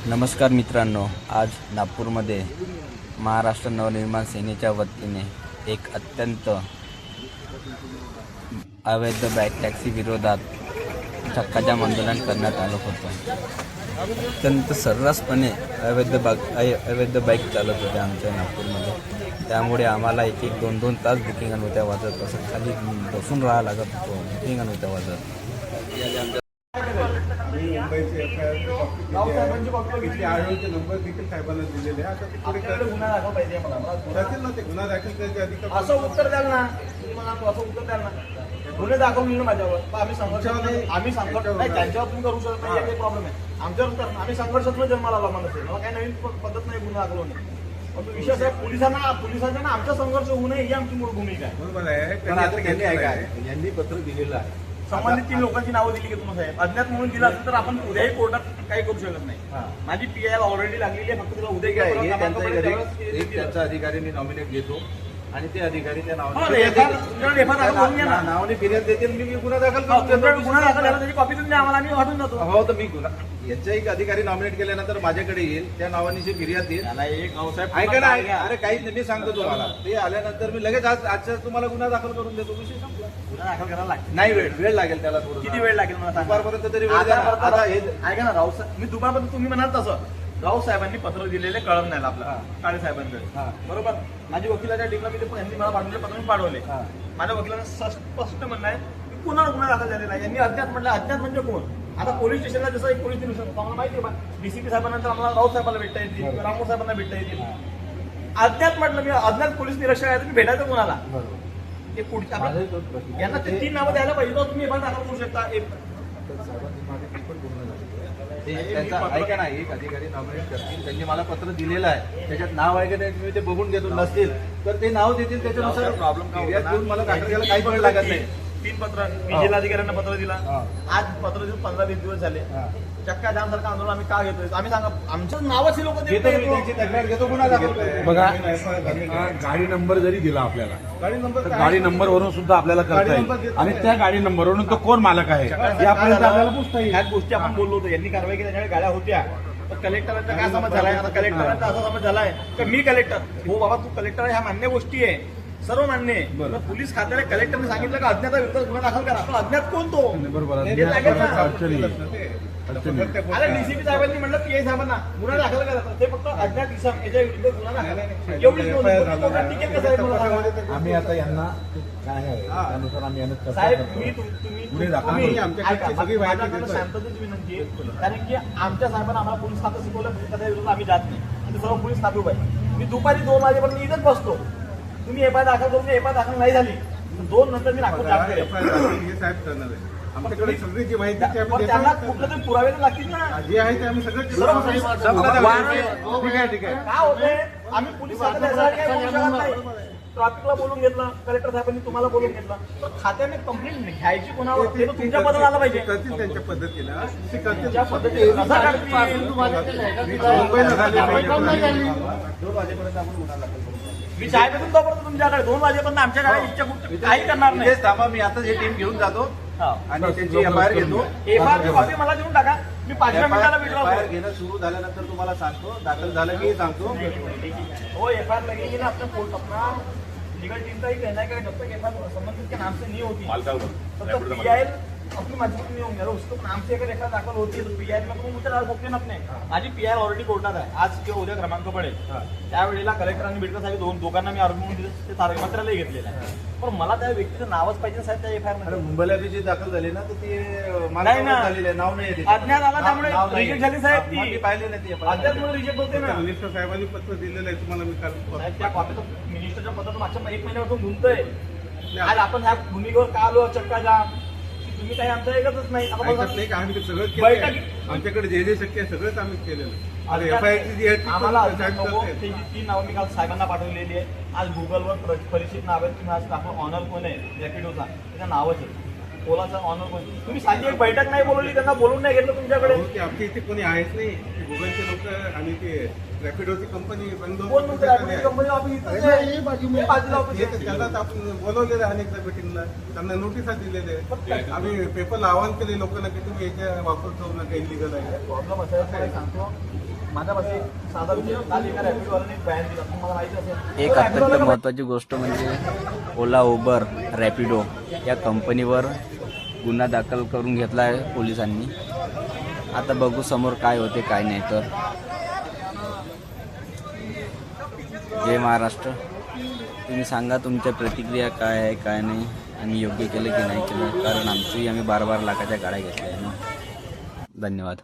नमस्कार मित्रांनो, आज नागपूरमध्ये महाराष्ट्र नवनिर्माण सेनेच्या वतीने एक अत्यंत अवैध बाईक टॅक्सी विरोधात चक्काजाम आंदोलन करण्यात आलं होतं. अत्यंत सर्रासपणे अवैध बाईक चालत होत्या आमच्या नागपूरमध्ये. त्यामुळे आम्हाला एक 2-2 तास बुकिंग नव्हत्या वाजत, असं खाली बसून राहावं लागत होतं. बुकिंग नव्हत्या वाजत. मुंबईचे रावसाहेबांची कॉपी घेतली, आढळचे नंबर देखील साहेबांना दिलेले आहे. आता ते पुढे गुन्हा दाखल पाहिजे मला ना, ते गुन्हा दाखल करायचे अधिकार असं उत्तर द्याल ना, मला असं उत्तर द्याल ना, गुन्हे दाखल होईल माझ्यावर. आम्ही संघर्ष नाही, त्यांच्यावर तुम्ही करू शकत नाही, काही प्रॉब्लेम आहे. आमच्यावर तर आम्ही संघर्षातून जन्माला आला मला काही नवीन पद्धत नाही गुन्हा दाखल होणे. पण विषय साहेब पोलिसांना आमचा संघर्ष होऊ नये ही आमची मूळ भूमिका आहे. बरोबर आहे. यांनी पत्र दिलेलं आहे. संबंधित 3 लोकांची नावं दिली की तुम्हाला साहेब अज्ञात म्हणून दिलं असेल तर आपण उद्याही कोर्टात काही करू शकत नाही. माझी PI ऑलरेडी लागलेली आहे, फक्त तिला उद्या एक त्यांचा अधिकाऱ्यांनी नॉमिनेट घेतो आणि ते अधिकारी त्या नावाने फिर्याद देतील. मी गुन्हा दाखल गुन्हा दाखल झाला त्याची कॉपी तुम्ही आम्हाला आम्ही वाटून जातो. हो, तर मी गुन्हा यांचा एक अधिकारी नॉमिनेट केल्यानंतर माझ्याकडे येईल, त्या नावाने जी फिर्याद देईल. ऐका ना, अरे काहीच नाही, मी सांगतो तुम्हाला. ते आल्यानंतर मी लगेच आजच्या तुम्हाला गुन्हा दाखल करून देतो. विषय संपला. गुन्हा दाखल करायला लागतो. नाही, वेळ लागेल त्याला. किती वेळ लागेल मला दुपारपर्यंत तरी वेळ द्या ना. आता हे ऐका ना, रावसाहेब मी दुपारपर्यंत तुम्ही म्हणाल तसं राव साहेबांनी पत्र दिलेले कळम नाही आपला काळे साहेबांकडे. बरोबर. माझी वकिलाच्या टीमला मी यांनी मला पाठवले पत्र मी पाठवले. माझ्या वकिलांना स्पष्ट म्हणणं आहे की कुणाला गुन्हा दाखल झालेला आहे. यांनी अज्ञात म्हटलं. अज्ञात म्हणजे कोण? आता पोलीस स्टेशनला जसं एक पोलीस स्टेशन आम्हाला माहिती आहे, DCP साहेबांनंतर आम्हाला राव साहेबांना भेटता येतील, रामोर साहेबांना भेटता येतील. अज्ञात म्हटलं मी अज्ञात पोलीस निरीक्षक आहे, तुम्ही भेटायचं कुणाला? ते पुढच्या यांना 3 नावं द्यायला पाहिजे. तर तुम्ही दाखल करू शकता. ऐका ना, एक अधिकारी नॉमिनेट करतील, त्यांनी मला पत्र दिलेलं आहे, त्याच्यात नाव आहे का नाही मी ते बघून घेतो. नसतील तर ते नाव देतील, त्याच्यानुसार फिर्याद देऊन मला दाखल करायला काहीच वेळ लागत नाही. 3 पत्र मी जिल्हाधिकाऱ्यांना पत्र दिला. आज पत्र देऊन 15-20 दिवस झाले. चक्का जाम सारखं आंदोलन आम्ही का घेतोय? आम्ही सांगा आमचं नावच हे लोक तक्रार घेतो, गुन्हा दाखल करतो. बघा, गाडी नंबर जरी दिला आपल्याला, गाडी नंबरवरून सुद्धा आपल्याला करता येईल. आणि त्या गाडी नंबरवरून तो कोण मालक आहे हे आपल्याला पूछता येईल. ह्याच गोष्टी आपण बोललो होतो. यांनी कारवाई केली, त्याच्याकडे गाड्या होत्या. तर कलेक्टरांचा काय समज झालाय? आता कलेक्टरांचा असा समज झालाय की मी कलेक्टर. हो बाबा, तू कलेक्टर आहे, ह्या मान्य गोष्टी आहे, सर्व मान्य आहे. पोलीस खात्याने कलेक्टरने सांगितलं का अज्ञाताविरुद्ध गुन्हा दाखल करा. पण अज्ञात कोण तो? बरोबर. अरे DCP साहेबांनी म्हणलं PI साहेबांना गुन्हा दाखल करा. ते फक्त अज्ञात इसम याच्या विरुद्ध गुन्हा दाखल टिकेल का साहेब? आम्ही आता यांना काय आहे त्यानुसार आम्ही यांना साहेब शांततेची विनंती आहे. कारण की आमच्या साहेबांना आम्हाला पोलीस खातं शिकवलं, त्या विरुद्ध आम्ही जात नाही. आणि सर्व पोलीस खाते पाहिजे. मी दुपारी 2 वाजेपर्यंत इथंच बसतो. तुम्ही FI दाखल करून FI दाखल नाही झाली 2 नंतर मी नागपूर जात हे साहेब करणार आहे. आमच्याकडे सगळी जी माहिती त्यांना कुठलं तरी पुरावे तर लागतील ना. जे आहे ते आम्ही सगळं ठीक आहे. काय होतंय, आम्ही पोलीस ट्रॅफिकला बोलून घेतलं, कलेक्टर साहेबांनी तुम्हाला बोलून घेतलं, तर खात्याने कंप्लेंट घ्यायची कोणावर? ते तर तुमच्या पदाला आलं पाहिजे. करतील त्यांच्या पद्धतीनं. ते करतील त्या पद्धतीने मी साहेबातून तोपर्यंत तुमच्याकडे 2 वाजेपर्यंत आमच्या गाड्या इच्छा काही करणार नाही. थांबा, मी आता हे टीम घेऊन जातो आणि त्यांची FIR घेतो. FIR कॉपी मला देऊन टाका. मी 5 मिनिटाला FIR घेणं सुरू झाल्यानंतर तुम्हाला सांगतो, दाखल झालं की सांगतो. हो, FIR लगेगी ना अपना कोर्ट अपना लीगल टीम का ही कहना है कि जब तक FIR संबंधित के नाम से नहीं होती तब तक PI अपनी मजबूत नहीं होंगे. उसको नाम से अगर FIR दाखल होती है तो PI में तुम्ही मुद्दा डाल सकते ना अपने. माझी PI ऑलरेडी कोर्टात आहे. आज किंवा उद्या क्रमांक पडेल. त्यावेळेला कलेक्टर आणि बिडकर साहेब दोघांना मी आरोग्य म्हणून ते तारकपत्रालाही घेतलेलं आहे. पण मला त्या व्यक्तीचं नावच पाहिजे साहेब त्या FIR मध्ये. मुंबईला जी दाखल झाली ना, तर ती नाही ना, झालेली आहे, नाव नाही. अज्ञात आला त्यामुळे रिजेक्ट झाली साहेब. ती पाहिली नाही ती अज्ञात म्हणून रिजेक्ट होते ना. मिनिस्टर साहेबांनी पत्र दिलेलं आहे तुम्हाला. मी काल त्या कॉपीचं मिनिस्टरच्या पत्रात मागच्या 1 महिन्यापासून घुमतोय. आज आपण ह्या भूमिकेवर का आलो? चक्का जाम तुम्ही काही आमचं ऐकतच नाही. आम्ही सगळं केलं. आमच्याकडे जे शक्य आहे सगळंच आम्ही केलेलं. FIR जी आहे आम्हाला त्याची 3 नावं मी काल साहेबांना पाठवलेली आहे. आज गुगलवर परिचित नाव आहे. तुम्ही आज दाखवा ऑनर कोण आहे रॅपिडोचा, त्याचं नावच आहे. ओलाचा ऑनर कोण? तुम्ही साधी एक बैठक नाही बोलवली, त्यांना बोलून नाही घेतलं तुमच्याकडे. आमच्या इथे कोणी आहेच नाही. गुगलचे लोक आणि ते रॅपिडोची कंपनी बंद कोण म्हणतो रॅपिडोची कंपनी? त्यांनाच आपण बोलवलेलं आहे अनेकदा मीटिंगला. त्यांना नोटिसा दिलेल्या. आम्ही पेपरला आवाहन केले लोकांना की तुम्ही याच्या वापर करू नका, इलिगल आहे. प्रॉब्लेम असा सांगतो माझ्यापाशी साधा विषय काल एका रॅपिडोवाल्याने बॅन दिला तुम्हाला माहिती असेल. एक अत्यंत महत्त्वाची गोष्ट म्हणजे ओला, उबर, रॅपिडो या कंपनीवर गुन्हा दाखल करून घेतला आहे पोलिसांनी. आता बघू समोर काय होते काय नाही. तर जय महाराष्ट्र. तुम्ही सांगा तुमच्या प्रतिक्रिया काय आहे काय नाही, आम्ही योग्य केलं की नाही केलं, कारण आमची आम्ही 12-12 लाखाच्या गाड्या घेतल्या आहे ना. धन्यवाद.